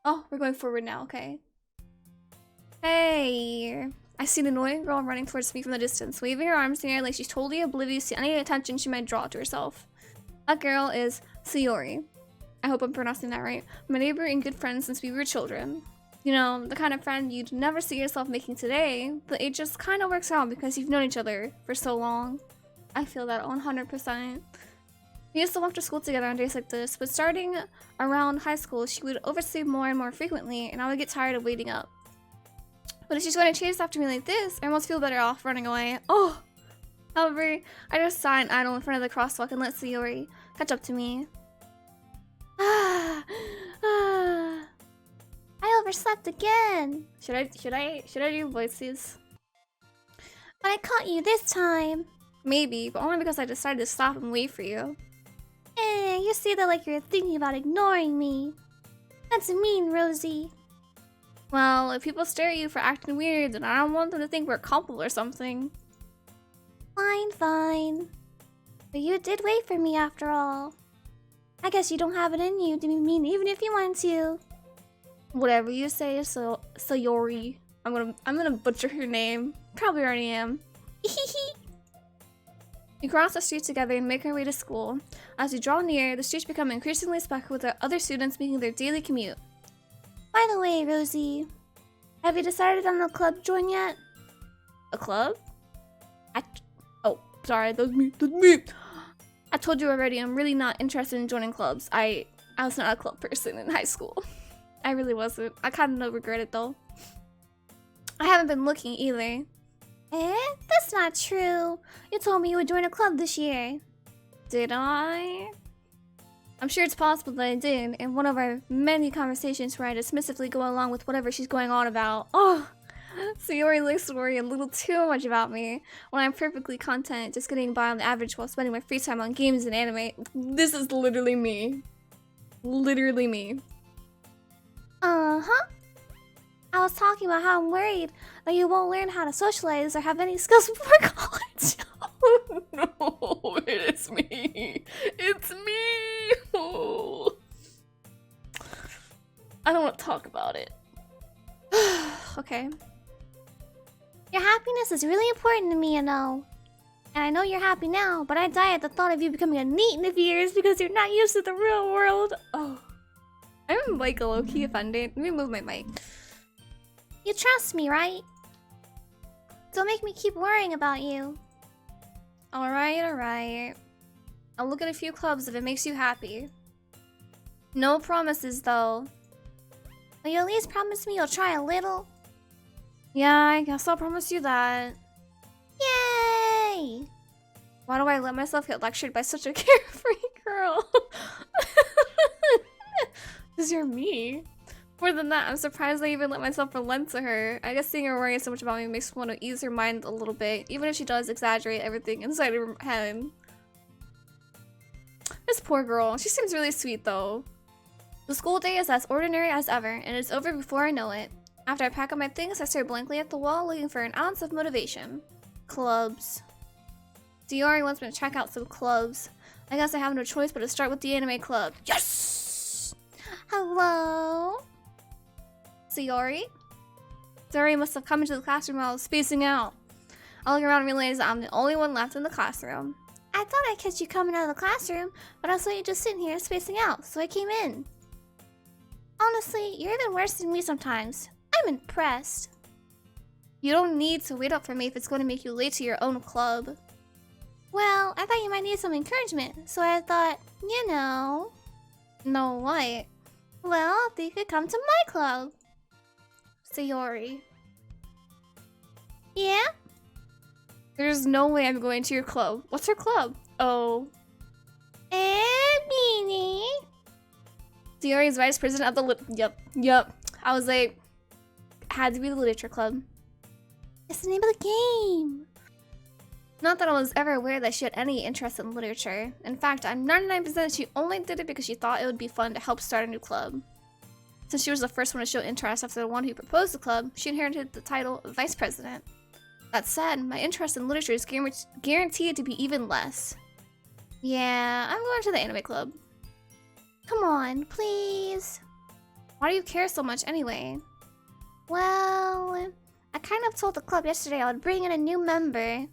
Oh, we're going forward now, okay. Hey. I see an annoying girl running towards me from the distance, waving her arms in the air like she's totally oblivious to any attention she might draw to herself. That girl is Sayori. I hope I'm pronouncing that right. My neighbor and good friend since we were children. You know, the kind of friend you'd never see yourself making today, but it just kind of works out because you've known each other for so long. I feel that 100%. We used to walk to school together on days like this, but starting around high school, she would oversleep more and more frequently, and I would get tired of waiting up. But if she's going to chase after me like this, I almost feel better off running away. Oh! However, I just sat and idle in front of the crosswalk and let Sayori catch up to me. I overslept again. Should I do voices? But I caught you this time. Maybe, but only because I decided to stop and wait for you. You say that like you're thinking about ignoring me. That's mean, Rosie. Well, if people stare at you for acting weird, then I don't want them to think we're a couple or something. Fine, fine. But you did wait for me after all. I guess you don't have it in you to be mean even if you want to. Whatever you say, Sayori. I'm gonna butcher her name. Probably already am. We cross the street together and make our way to school. As we draw near, the streets become increasingly speckled with our other students making their daily commute. By the way, Rosie, have you decided on the club to join yet? A club? Oh, sorry, that's me. I told you already, I'm really not interested in joining clubs. I was not a club person in high school. I really wasn't. I kind of regret it though. I haven't been looking either. That's not true. You told me you would join a club this year. Did I? I'm sure it's possible that I did in one of our many conversations where I dismissively go along with whatever she's going on about. Oh, Sayori likes to worry a little too much about me when I'm perfectly content just getting by on the average while spending my free time on games and anime. This is literally me. Literally me. Uh-huh. I was talking about how I'm worried that you won't learn how to socialize or have any skills before college. Oh no, it is me. It's me. Oh. I don't want to talk about it. Okay. Your happiness is really important to me, you know. And I know you're happy now, but I die at the thought of you becoming a NEET in a few years because you're not used to the real world. Oh. I'm like low-key offended. Let me move my mic. You trust me, right? Don't make me keep worrying about you. Alright. I'll look at a few clubs if it makes you happy. No promises, though. Will you at least promise me you'll try a little? Yeah, I guess I'll promise you that. Yay! Why do I let myself get lectured by such a carefree girl? Because you're me. More than that, I'm surprised I even let myself relent to her. I guess seeing her worrying so much about me makes me want to ease her mind a little bit, even if she does exaggerate everything inside her head. This poor girl. She seems really sweet, though. The school day is as ordinary as ever, and it's over before I know it. After I pack up my things, I stare blankly at the wall, looking for an ounce of motivation. Clubs. Sayori wants me to check out some clubs. I guess I have no choice but to start with the anime club. Yes! Hello? Sayori? Sayori must have come into the classroom while I was spacing out. I look around and realize that I'm the only one left in the classroom. I thought I'd catch you coming out of the classroom, but I saw you just sitting here spacing out, so I came in. Honestly, you're even worse than me sometimes. I'm impressed. You don't need to wait up for me if it's going to make you late to your own club. Well, I thought you might need some encouragement, so I thought, you know... No, what? Well, if you could come to my club. Sayori. Yeah? There's no way I'm going to your club. What's her club? Oh. Beanie. Sayori is vice president of the Yep. I was like, had to be the literature club. It's the name of the game. Not that I was ever aware that she had any interest in literature. In fact, I'm 99% she only did it because she thought it would be fun to help start a new club. Since she was the first one to show interest after the one who proposed the club, she inherited the title of vice president. That said, my interest in literature is guaranteed to be even less. Yeah, I'm going to the anime club. Come on, please. Why do you care so much anyway? Well, I kind of told the club yesterday I would bring in a new member.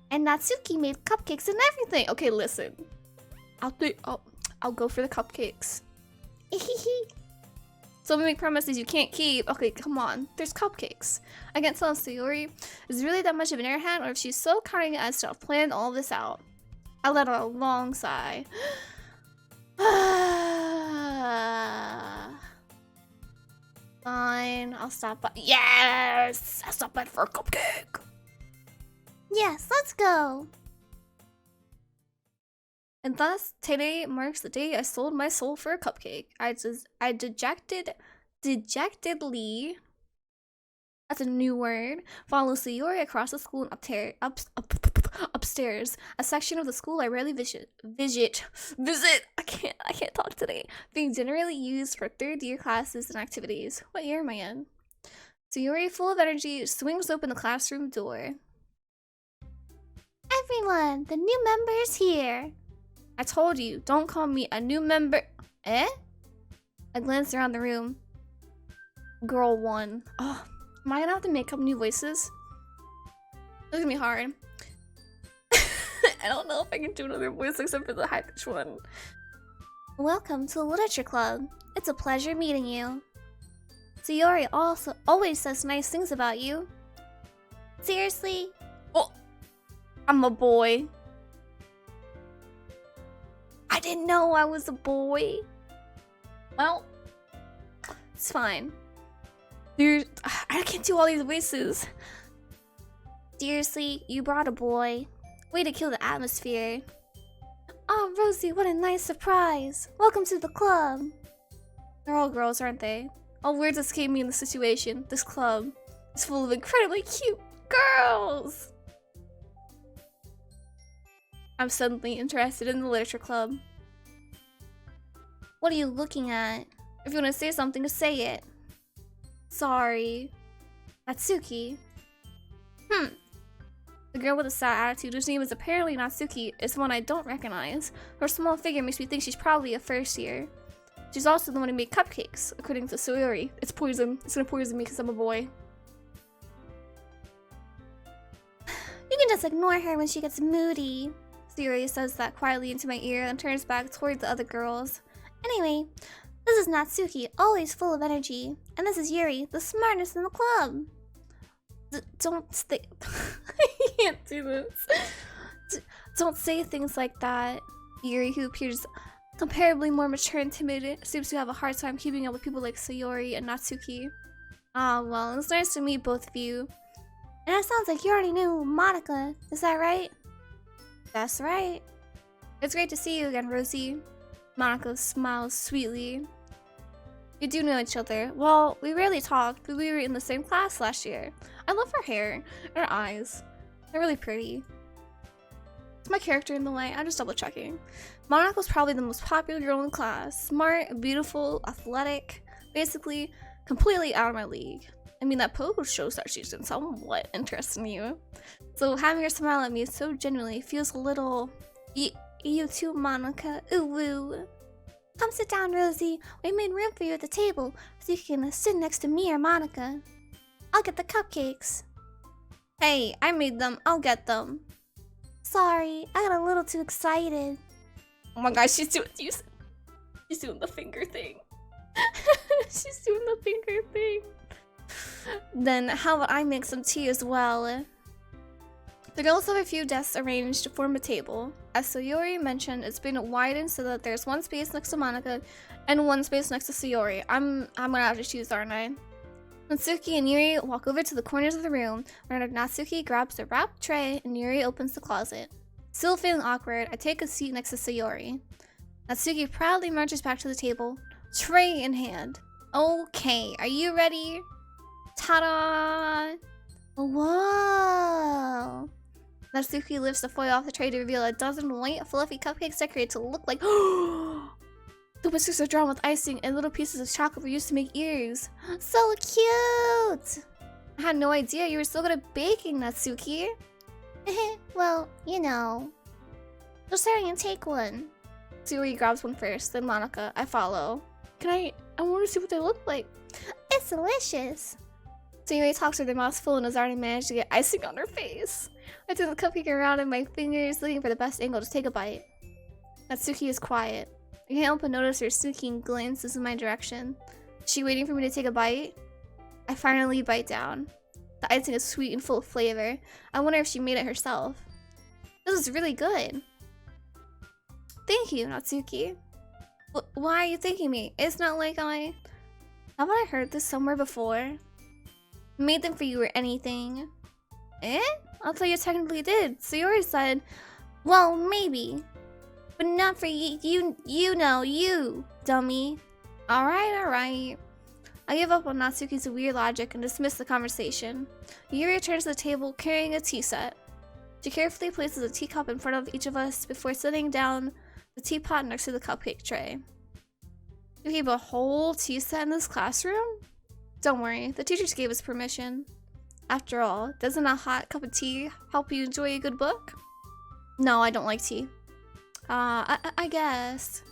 And Natsuki made cupcakes and everything. Okay, listen. I'll go for the cupcakes. So we make promises you can't keep. Okay, come on. There's cupcakes. I can't tell if Sayori is really that much of an airhead or if she's so cunning as to have planned all this out. I let out a long sigh. Fine, I'll stop by. Yes! I'll stop by for a cupcake. Yes, let's go. And thus, today marks the day I sold my soul for a cupcake. I dejectedly, that's a new word, follow Sayori across the school and upstairs, a section of the school I rarely visit. I can't talk today. Being generally used for third-year classes and activities. What year am I in? Sayori, full of energy, swings open the classroom door. Everyone, the new member is here. I told you, don't call me a new member. Eh? I glanced around the room. Girl 1. Oh, am I gonna have to make up new voices? It's gonna be hard. I don't know if I can do another voice except for the high-pitched one. Welcome to the Literature Club. It's a pleasure meeting you. Sayori also always says nice things about you. Seriously? Oh, I'm a boy. I didn't know I was a boy. Well, it's fine. I can't do all these voices. Seriously, you brought a boy. Way to kill the atmosphere. Oh, Rosie, what a nice surprise. Welcome to the club. They're all girls, aren't they? All words escape me in the situation. This club is full of incredibly cute girls. I'm suddenly interested in the literature club. What are you looking at? If you want to say something, just say it. Sorry. Natsuki. The girl with a sad attitude, whose name is apparently Natsuki, is one I don't recognize. Her small figure makes me think she's probably a first year. She's also the one who made cupcakes, according to Sayori. It's poison. It's gonna poison me because I'm a boy. You can just ignore her when she gets moody. Sayori says that quietly into my ear and turns back toward the other girls. Anyway, this is Natsuki, always full of energy. And this is Yuri, the smartest in the club. Don't stay. I can't do this. Don't say things like that. Yuri, who appears comparably more mature and timid, seems to have a hard time keeping up with people like Sayori and Natsuki. Ah, well, it's nice to meet both of you. And it sounds like you already knew Monica. Is that right? That's right. It's great to see you again, Rosie. Monica smiles sweetly. We do know each other. Well, we rarely talked, but we were in the same class last year. I love her hair and her eyes. They're really pretty. Is my character in the way? I'm just double checking. Monica was probably the most popular girl in the class. Smart, beautiful, athletic. Basically, completely out of my league. I mean, that pose shows that she's in somewhat interest in you. So having her smile at me so genuinely feels a little... You too, Monica. Ooh woo. Come sit down, Rosie. We made room for you at the table so you can sit next to me or Monica. I'll get the cupcakes. Hey, I made them. I'll get them. Sorry, I got a little too excited. Oh my gosh, she's doing the finger thing. She's doing the finger thing. Then how about I make some tea as well? The girls have a few desks arranged to form a table. As Sayori mentioned, it's been widened so that there's one space next to Monica and one space next to Sayori. I'm gonna have to choose, aren't I? Natsuki and Yuri walk over to the corners of the room, where Natsuki grabs the wrapped tray and Yuri opens the closet. Still feeling awkward, I take a seat next to Sayori. Natsuki proudly marches back to the table, tray in hand. Okay, are you ready? Ta-da! Whoa! Natsuki lifts the foil off the tray to reveal a dozen white, fluffy cupcakes decorated to look like the whiskers are drawn with icing and little pieces of chocolate were used to make ears. So cute! I had no idea you were so good at baking, Natsuki. Well, you know. Just hurry and take one. Sayori grabs one first, then Monica. I follow. Can I I want to see what they look like. It's delicious. Sayori talks with her mouth full and has already managed to get icing on her face. I turn the cupcake around in my fingers, looking for the best angle to take a bite. Natsuki is quiet. I can't help but notice her sneaking glances in my direction. Is she waiting for me to take a bite? I finally bite down. The icing is sweet and full of flavor. I wonder if she made it herself. This is really good. Thank you, Natsuki. Why are you thanking me? It's not like haven't I heard this somewhere before? Made them for you or anything. Eh? I'll tell you technically did. Sayori said, well, maybe. But not for you, you, dummy. Alright. I give up on Natsuki's weird logic and dismiss the conversation. Yuri returns to the table carrying a tea set. She carefully places a teacup in front of each of us before setting down the teapot next to the cupcake tray. You keep a whole tea set in this classroom? Don't worry, the teachers gave us permission. After all, doesn't a hot cup of tea help you enjoy a good book? No, I don't like tea. I guess.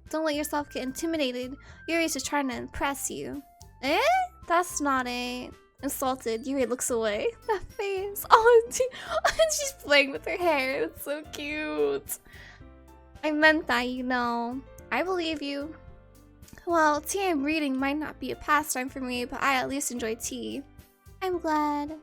Don't let yourself get intimidated. Yuri's just trying to impress you. Eh? That's not it. Insulted, Yuri looks away. That face. Oh, she's playing with her hair. It's so cute. I meant that, you know. I believe you. Well, tea and reading might not be a pastime for me, but I at least enjoy tea. I'm glad.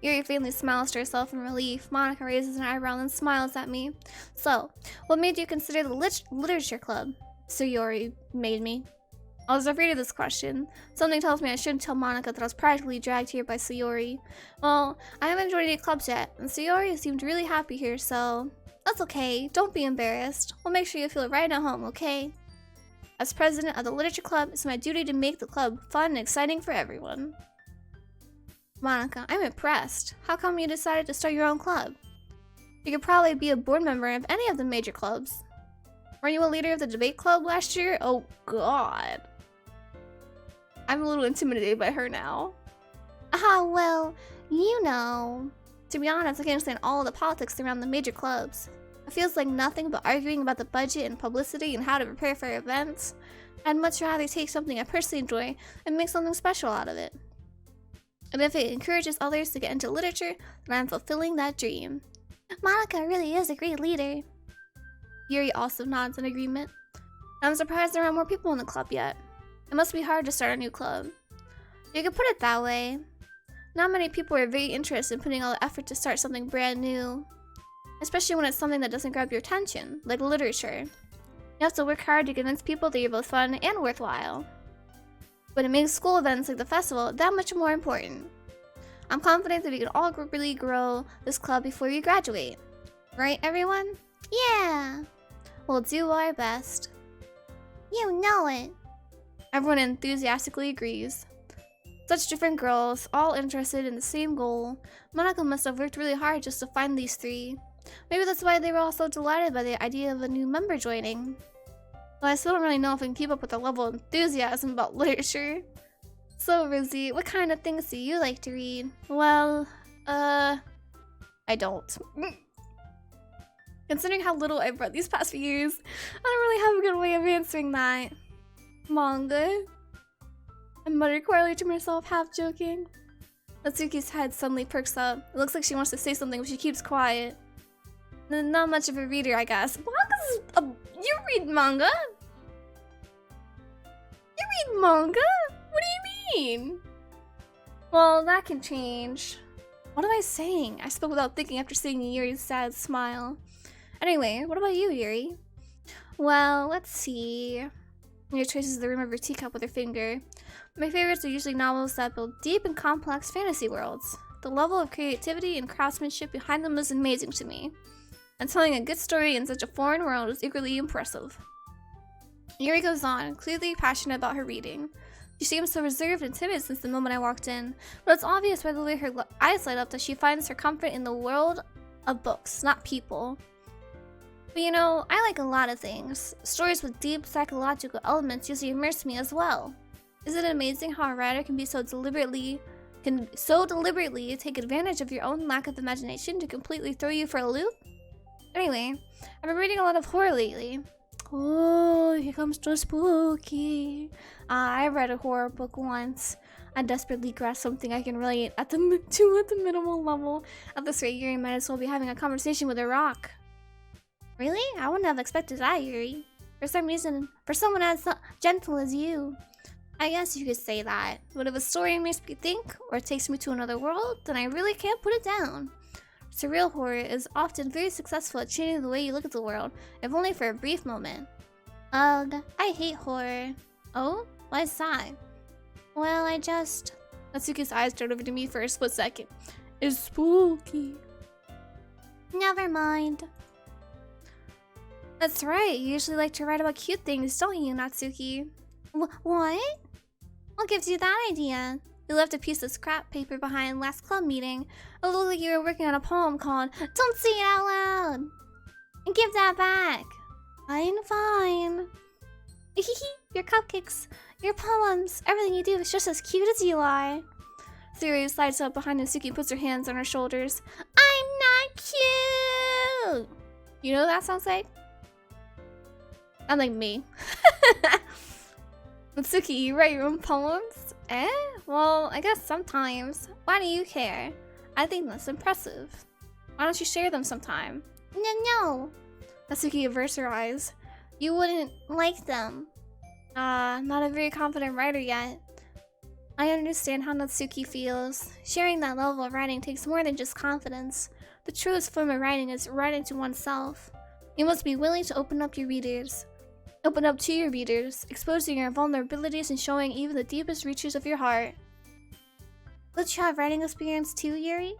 Yuri faintly smiles to herself in relief. Monika raises an eyebrow and smiles at me. So, what made you consider the literature club? Sayori made me. I was afraid of this question. Something tells me I shouldn't tell Monika that I was practically dragged here by Sayori. Well, I haven't joined any clubs yet, and Sayori seemed really happy here, so that's okay. Don't be embarrassed. We'll make sure you feel right at home, okay? As president of the literature club, it's my duty to make the club fun and exciting for everyone. Monika, I'm impressed. How come you decided to start your own club? You could probably be a board member of any of the major clubs. Were you a leader of the debate club last year? Oh god. I'm a little intimidated by her now. Well, you know. To be honest, I can't understand all the politics around the major clubs. It feels like nothing but arguing about the budget and publicity and how to prepare for events. I'd much rather take something I personally enjoy and make something special out of it. And if it encourages others to get into literature, then I'm fulfilling that dream. Monika really is a great leader. Yuri also nods in agreement. I'm surprised there aren't more people in the club yet. It must be hard to start a new club. You could put it that way. Not many people are very interested in putting all the effort to start something brand new. Especially when it's something that doesn't grab your attention, like literature. You have to work hard to convince people that you're both fun and worthwhile. But it makes school events like the festival that much more important. I'm confident that we can all really grow this club before we graduate. Right, everyone? Yeah! We'll do our best. You know it! Everyone enthusiastically agrees. Such different girls, all interested in the same goal. Monika must have worked really hard just to find these three. Maybe that's why they were all so delighted by the idea of a new member joining. But I still don't really know if I can keep up with the level of enthusiasm about literature. So, Rosie, what kind of things do you like to read? Well, I don't. Considering how little I've read these past few years, I don't really have a good way of answering that. Manga? I muttered quietly to myself, half joking. Natsuki's head suddenly perks up. It looks like she wants to say something, but she keeps quiet. Not much of a reader, I guess. You read manga? You read manga? What do you mean? Well, that can change. What am I saying? I spoke without thinking after seeing Yuri's sad smile. Anyway, what about you, Yuri? Well, let's see. Yuri traces the rim of her teacup with her finger. My favorites are usually novels that build deep and complex fantasy worlds. The level of creativity and craftsmanship behind them is amazing to me. And telling a good story in such a foreign world is equally impressive. Yuri goes on, clearly passionate about her reading. She seems so reserved and timid since the moment I walked in, but it's obvious by the way her eyes light up that she finds her comfort in the world of books, not people. But you know, I like a lot of things. Stories with deep psychological elements usually immerse me as well. Isn't it amazing how a writer can so deliberately take advantage of your own lack of imagination to completely throw you for a loop? Anyway, I've been reading a lot of horror lately. Oh, here comes the spooky. I read a horror book once. I desperately grasped something I can relate at the minimal level. At this rate, Yuri might as well be having a conversation with a rock. Really? I wouldn't have expected that, Yuri. For some reason, for someone as gentle as you. I guess you could say that. But if a story makes me think, or takes me to another world, then I really can't put it down. Surreal horror is often very successful at changing the way you look at the world, if only for a brief moment. Ugh, I hate horror. Oh? Why is that? Well, Natsuki's eyes turned over to me for a split second. It's spooky. Never mind. That's right, you usually like to write about cute things, don't you, Natsuki? What? What gives you that idea? You left a piece of scrap paper behind last club meeting. It looked like you were working on a poem called Don't Say It Out Loud! And give that back! Fine. Your cupcakes, your poems, everything you do is just as cute as you are. Theory slides up behind Natsuki and puts her hands on her shoulders. I'm not cute! You know what that sounds like? I'm like me. Natsuki, you write your own poems? Eh? Well, I guess sometimes. Why do you care? I think that's impressive. Why don't you share them sometime? No. Natsuki averts her eyes. You wouldn't like them. Not a very confident writer yet. I understand how Natsuki feels. Sharing that level of writing takes more than just confidence. The truest form of writing is writing to oneself. You must be willing to open up to your readers, exposing your vulnerabilities and showing even the deepest reaches of your heart. Don't you have writing experience too, Yuri?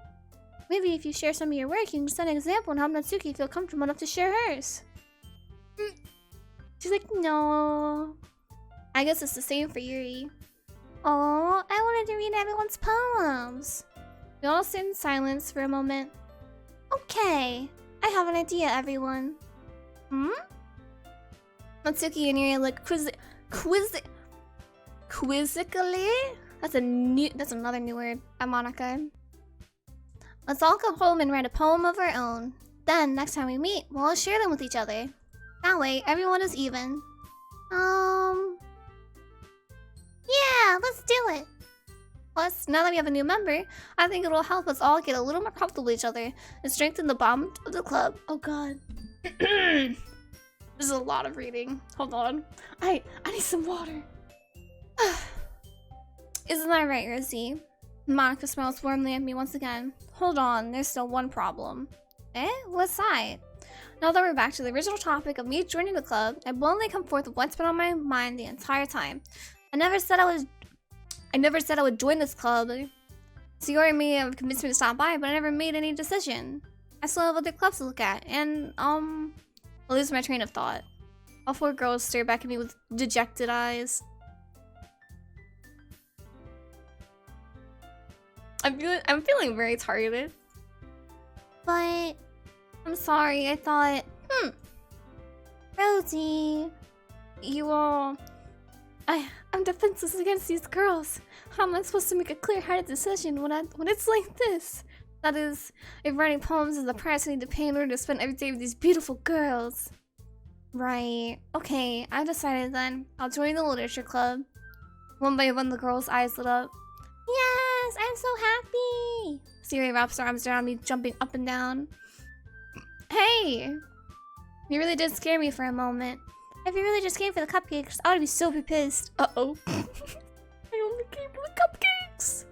Maybe if you share some of your work, you can set an example and help Natsuki feel comfortable enough to share hers. She's like, no. I guess it's the same for Yuri. Oh, I wanted to read everyone's poems. We all sit in silence for a moment. Okay, I have an idea, everyone. Natsuki and Yuri look quizzically. That's another new word by Monica. Let's all go home and write a poem of our own. Then, next time we meet, we'll all share them with each other. That way, everyone is even. Yeah, let's do it. Plus, now that we have a new member, I think it'll help us all get a little more comfortable with each other and strengthen the bond of the club. Oh god. This is a lot of reading. Hold on. I need some water. Isn't that right, Rosie? Monica smiles warmly at me once again. Hold on, there's still one problem. Eh? What's that? Now that we're back to the original topic of me joining the club, I bluntly come forth with what's been on my mind the entire time. I never said I would join this club. Sayori may have convinced me to stop by, but I never made any decision. I still have other clubs to look at, and I'll lose my train of thought. All four girls stare back at me with dejected eyes. I'm feeling very targeted. But I'm sorry, I thought, Rosie, I'm defenseless against these girls. How am I supposed to make a clear-headed decision when it's like this? That is, if writing poems is the price I need to pay in order to spend every day with these beautiful girls. Right. Okay, I decided then. I'll join the literature club. One by one, the girls' eyes lit up. Yes, I'm so happy. Siri wraps her arms around me, jumping up and down. Hey! You really did scare me for a moment. If you really just came for the cupcakes, I would be super pissed. Uh-oh. I only came for the cupcakes!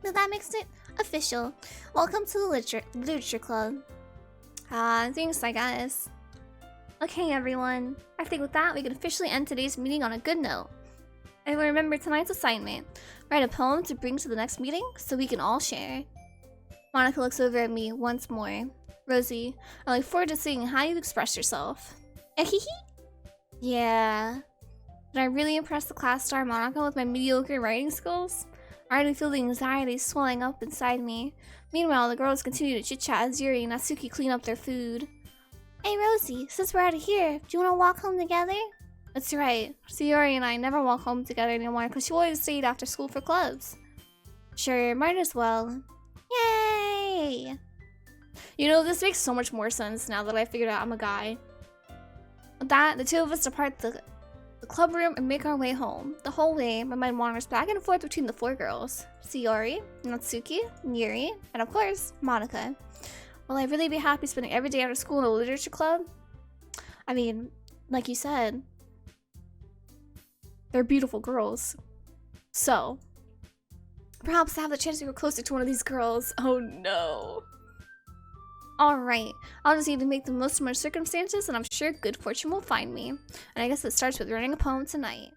But that makes it official. Welcome to the literature club. Thanks, I guess. Okay, everyone. I think with that, we can officially end today's meeting on a good note. And remember tonight's assignment. Write a poem to bring to the next meeting so we can all share. Monica looks over at me once more. Rosie, I look forward to seeing how you express yourself. Yeah. Did I really impress the class star Monica with my mediocre writing skills? I already feel the anxiety swelling up inside me. Meanwhile, the girls continue to chit-chat as Yuri and Natsuki clean up their food. Hey Rosie, since we're out of here, do you want to walk home together? That's right. Sayori and I never walk home together anymore because she always stayed after school for clubs. Sure, might as well. Yay! You know, this makes so much more sense now that I figured out I'm a guy. With that, the two of us depart the club room and make our way home. The whole way, my mind wanders back and forth between the four girls. Sayori, Natsuki, Yuri, and of course, Monica. Will I really be happy spending every day after school in a literature club? I mean, like you said, they're beautiful girls. So, perhaps I have the chance to go closer to one of these girls. Oh no. Alright, I'll just need to make the most of my circumstances and I'm sure good fortune will find me. And I guess it starts with running a poem tonight.